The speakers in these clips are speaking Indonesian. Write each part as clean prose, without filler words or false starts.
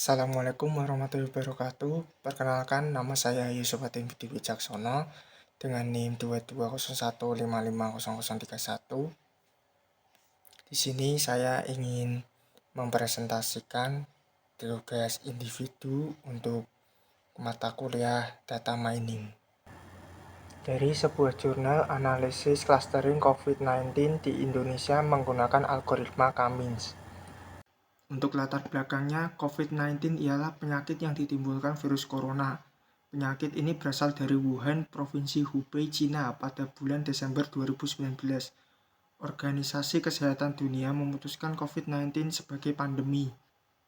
Assalamualaikum warahmatullahi wabarakatuh. Perkenalkan, nama saya Yusuf Fatin Budi Wicaksono dengan NIM 2201550031. Di sini saya ingin mempresentasikan tugas individu untuk mata kuliah data mining. Dari sebuah jurnal analisis clustering COVID-19 di Indonesia menggunakan algoritma Cummins. Untuk latar belakangnya, COVID-19 ialah penyakit yang ditimbulkan virus corona. Penyakit ini berasal dari Wuhan, Provinsi Hubei, Cina pada bulan Desember 2019. Organisasi Kesehatan Dunia memutuskan COVID-19 sebagai pandemi.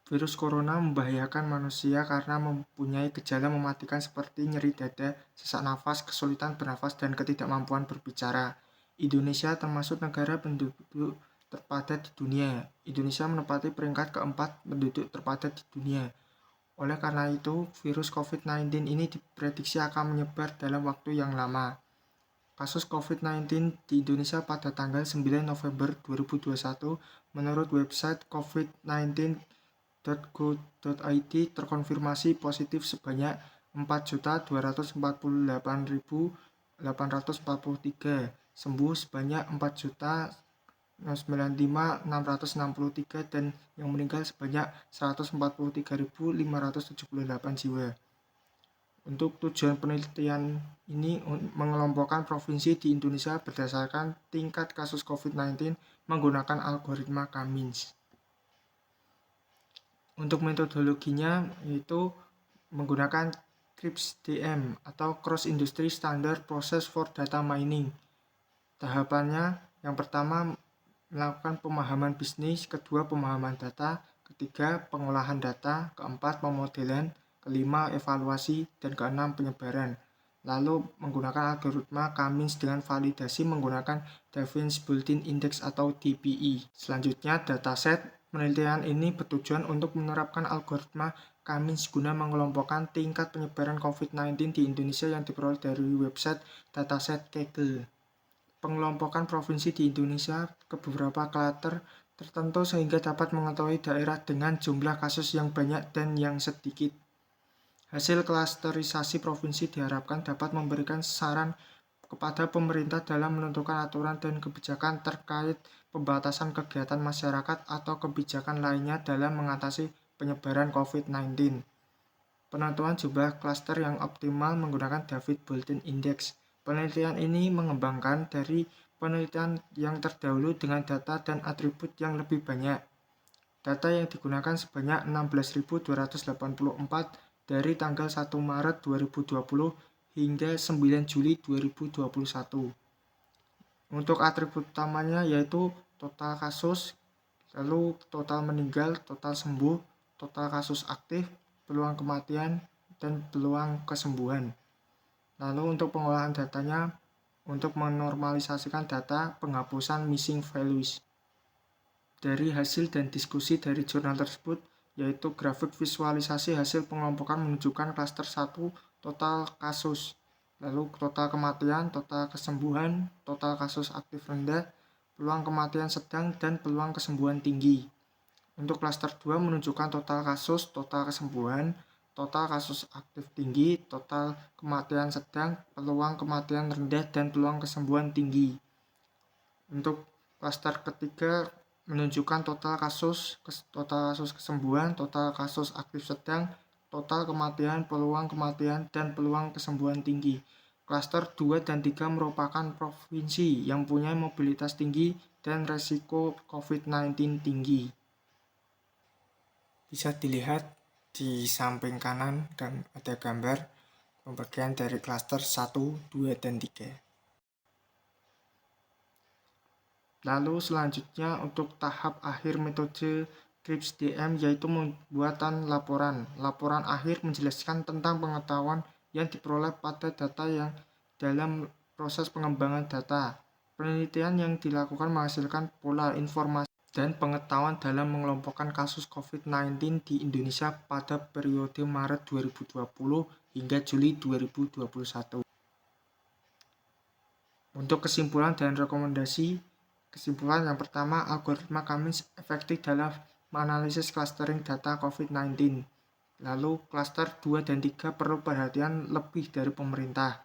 Virus corona membahayakan manusia karena mempunyai gejala mematikan seperti nyeri dada, sesak nafas, kesulitan bernafas, dan ketidakmampuan berbicara. Indonesia termasuk negara penduduk terpadat di dunia. Indonesia menempati peringkat keempat penduduk terpadat di dunia. Oleh karena itu, virus COVID-19 ini diprediksi akan menyebar dalam waktu yang lama. Kasus COVID-19 di Indonesia pada tanggal 9 November 2021 menurut website covid19.go.id terkonfirmasi positif sebanyak 4.248.843, sembuh sebanyak 4.095.663 dan yang meninggal sebanyak 143.578 jiwa. Untuk tujuan penelitian ini mengelompokkan provinsi di Indonesia berdasarkan tingkat kasus COVID-19 menggunakan algoritma Cummins. Untuk metodologinya yaitu menggunakan CRISP-DM atau Cross Industry Standard Process for Data Mining. Tahapannya yang pertama melakukan pemahaman bisnis, kedua pemahaman data, ketiga pengolahan data, keempat pemodelan, kelima evaluasi, dan keenam penyebaran. Lalu menggunakan algoritma Cummins dengan validasi menggunakan Davins Bulletin Index atau DBI. Selanjutnya dataset. Penelitian ini bertujuan untuk menerapkan algoritma Cummins guna mengelompokkan tingkat penyebaran COVID-19 di Indonesia yang diperoleh dari website dataset Kaggle. Pengelompokan provinsi di Indonesia ke beberapa klater tertentu sehingga dapat mengetahui daerah dengan jumlah kasus yang banyak dan yang sedikit. Hasil klasterisasi provinsi diharapkan dapat memberikan saran kepada pemerintah dalam menentukan aturan dan kebijakan terkait pembatasan kegiatan masyarakat atau kebijakan lainnya dalam mengatasi penyebaran COVID-19. Penentuan jumlah klaster yang optimal menggunakan David Bulletin Index. Penelitian ini mengembangkan dari penelitian yang terdahulu dengan data dan atribut yang lebih banyak. Data yang digunakan sebanyak 16.284 dari tanggal 1 Maret 2020 hingga 9 Juli 2021. Untuk atribut utamanya yaitu total kasus, lalu total meninggal, total sembuh, total kasus aktif, peluang kematian, dan peluang kesembuhan. Lalu untuk pengolahan datanya, untuk menormalisasikan data, penghapusan missing values. Dari hasil dan diskusi dari jurnal tersebut, yaitu grafik visualisasi hasil pengelompokan menunjukkan klaster 1 total kasus, lalu total kematian, total kesembuhan, total kasus aktif rendah, peluang kematian sedang, dan peluang kesembuhan tinggi. Untuk klaster 2 menunjukkan total kasus, total kesembuhan, total kasus aktif tinggi, total kematian sedang, peluang kematian rendah, dan peluang kesembuhan tinggi. Untuk klaster ketiga menunjukkan total kasus kesembuhan, total kasus aktif sedang, total kematian, peluang kematian, dan peluang kesembuhan tinggi. Klaster 2 dan 3 merupakan provinsi yang punya mobilitas tinggi dan resiko COVID-19 tinggi. Bisa dilihat di samping kanan dan ada gambar pembagian dari klaster 1, 2, dan 3. Lalu selanjutnya untuk tahap akhir metode CRISP-DM yaitu pembuatan laporan. Laporan akhir menjelaskan tentang pengetahuan yang diperoleh pada data yang dalam proses pengembangan data. Penelitian yang dilakukan menghasilkan pola informasi dan pengetahuan dalam mengelompokkan kasus COVID-19 di Indonesia pada periode Maret 2020 hingga Juli 2021. Untuk kesimpulan dan rekomendasi, kesimpulan yang pertama, algoritma Cummins efektif dalam menganalisis clustering data COVID-19. Lalu klaster 2 dan 3 perlu perhatian lebih dari pemerintah.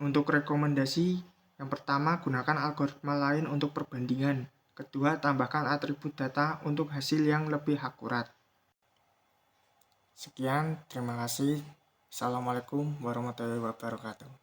Untuk rekomendasi, yang pertama gunakan algoritma lain untuk perbandingan. Kedua, tambahkan atribut data untuk hasil yang lebih akurat. Sekian, terima kasih. Assalamualaikum warahmatullahi wabarakatuh.